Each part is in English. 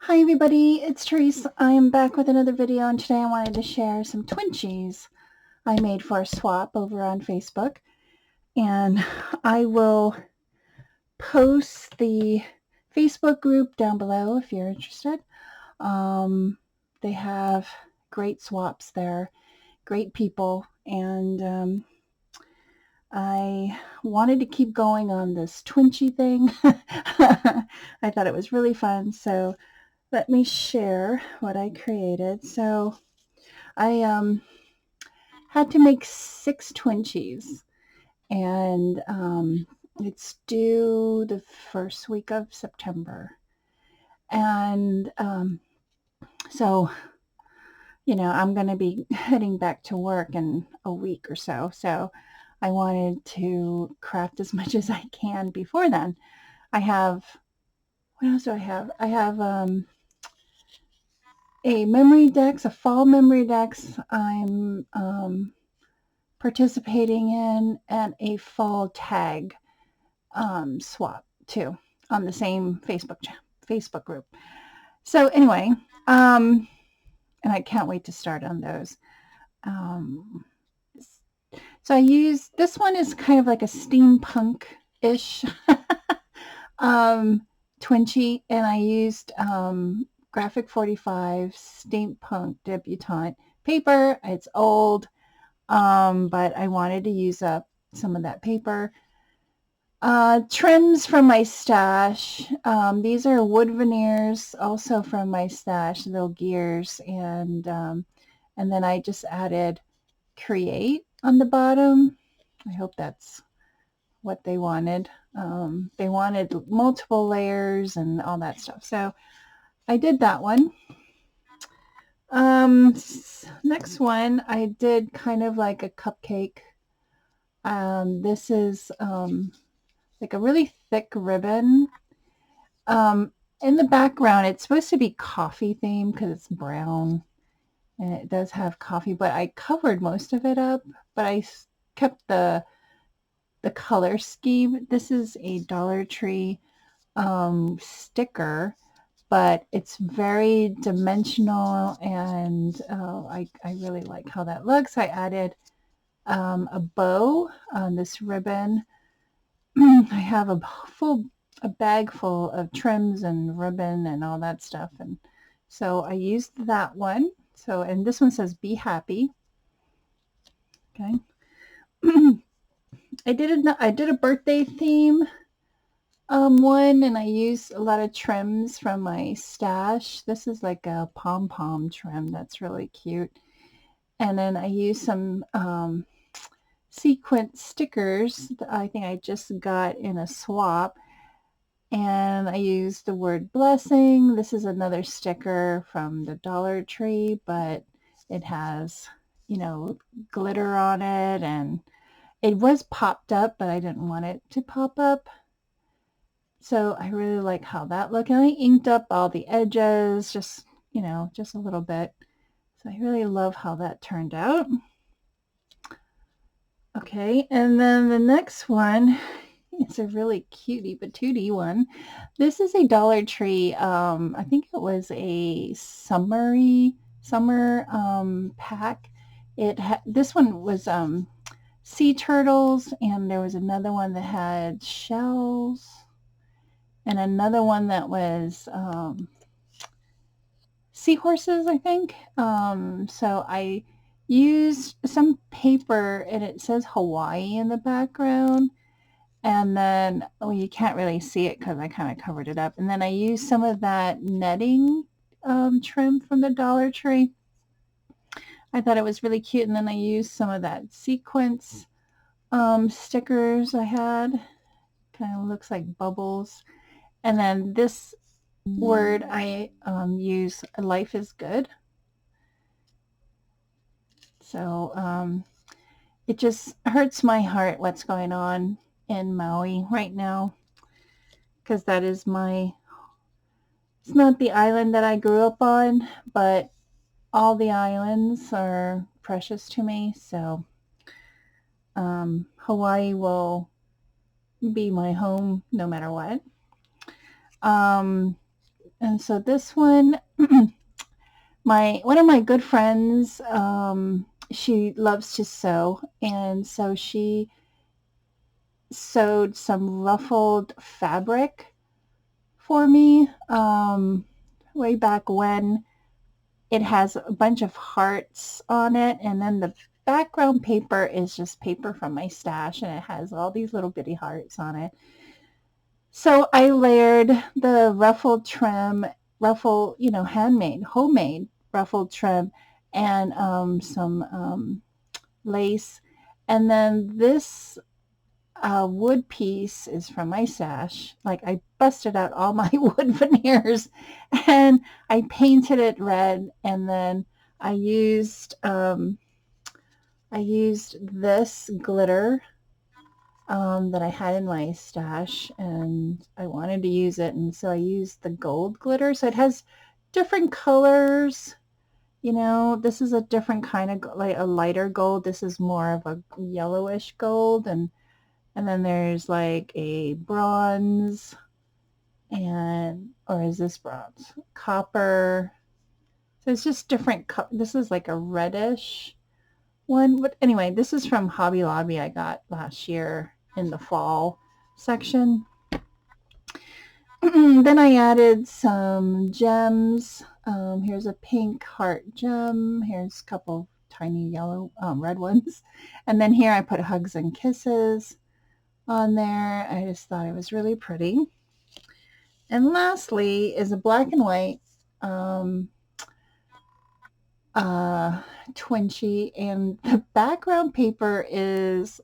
Hi everybody, it's Tereese. I am back with another video, and today I wanted to share some Twinchies I made for a swap over on Facebook. And I will post the Facebook group down below if you're interested. They have great swaps there, great people, and I wanted to keep going on this Twinchie thing. I thought it was really fun, so let me share what I created. So I had to make 6 Twinchies, and it's due the first week of September. And so, I'm going to be heading back to work in a week or so. So I wanted to craft as much as I can before then. I have, what else do I have? I have a fall memory decks I'm participating in, and a fall tag swap too on the same Facebook group. So anyway, and I can't wait to start on those. Um, so I use, this one is kind of like a steampunk-ish Twinchie, and I used Graphic 45 Steampunk Debutante paper. It's old, but I wanted to use up some of that paper. Trims from my stash. These are wood veneers, also from my stash, little gears, and then I just added create on the bottom. I hope that's what they wanted. They wanted multiple layers and all that stuff, so I did that one. Next one, I did kind of like a cupcake. This is like a really thick ribbon. In the background, it's supposed to be coffee themed because it's brown, and it does have coffee, but I covered most of it up, but I kept the color scheme. This is a Dollar Tree sticker, but it's very dimensional, and I really like how that looks. I added a bow on this ribbon. I have a bag full of trims and ribbon and all that stuff, and so I used that one. So, and this one says "Be happy." Okay. I did a birthday theme one, and I used a lot of trims from my stash. This is like a pom-pom trim that's really cute. And then I used some sequin stickers that I think I just got in a swap. And I used the word blessing. This is another sticker from the Dollar Tree, but it has, glitter on it, and it was popped up, but I didn't want it to pop up. So I really like how that looked. And I inked up all the edges, just a little bit. So I really love how that turned out. Okay, and then the next one, it's a really cutie patootie one. This is a Dollar Tree. I think it was a summer pack. This one was sea turtles, and there was another one that had shells, and another one that was seahorses, I think. So I used some paper, and it says Hawaii in the background. And then, well, you can't really see it because I kind of covered it up. And then I used some of that netting trim from the Dollar Tree. I thought it was really cute. And then I used some of that sequence stickers I had. Kind of looks like bubbles. And then this word I use, life is good. So it just hurts my heart what's going on in Maui right now, because that is it's not the island that I grew up on, but all the islands are precious to me. So Hawaii will be my home no matter what. And so this one, one of my good friends, she loves to sew, and so she sewed some ruffled fabric for me way back when. It has a bunch of hearts on it, and then the background paper is just paper from my stash, and it has all these little bitty hearts on it. So I layered the ruffled trim, handmade, homemade ruffled trim, and some lace. And then this wood piece is from my stash. Like, I busted out all my wood veneers and I painted it red, and then I used this glitter that I had in my stash, and I wanted to use it, and so I used the gold glitter. So it has different colors. This is a different kind of, like a lighter gold. This is more of a yellowish gold, and then there's like a bronze, or is this bronze? Copper. So it's just different. This is like a reddish one. But anyway, this is from Hobby Lobby I got last year in the fall section. Then I added some gems. Here's a pink heart gem. Here's a couple tiny yellow, red ones. And then here I put hugs and kisses on there. I just thought it was really pretty. And lastly is a black and white Twinchie, and the background paper is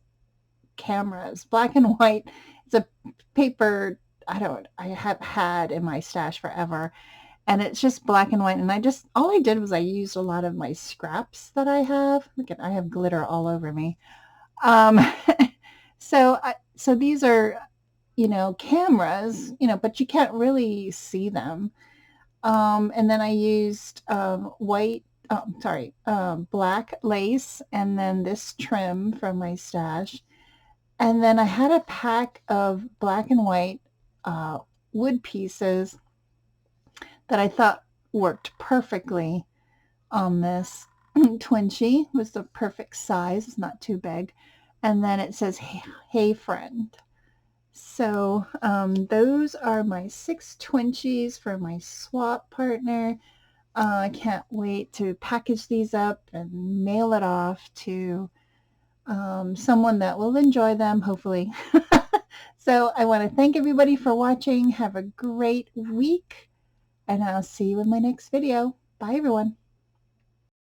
cameras, black and white. It's a paper I have had in my stash forever, and it's just black and white. And all I did was I used a lot of my scraps that I have. Look at, I have glitter all over me. Um, so these are, cameras, but you can't really see them. And then I used black lace, and then this trim from my stash. And then I had a pack of black and white uh, wood pieces that I thought worked perfectly on this. Twinchie was the perfect size. It's not too big. And then it says, hey friend. So those are my 6 Twinchies for my swap partner. I can't wait to package these up and mail it off to someone that will enjoy them, hopefully. So I want to thank everybody for watching. Have a great week, and I'll see you in my next video. Bye, everyone.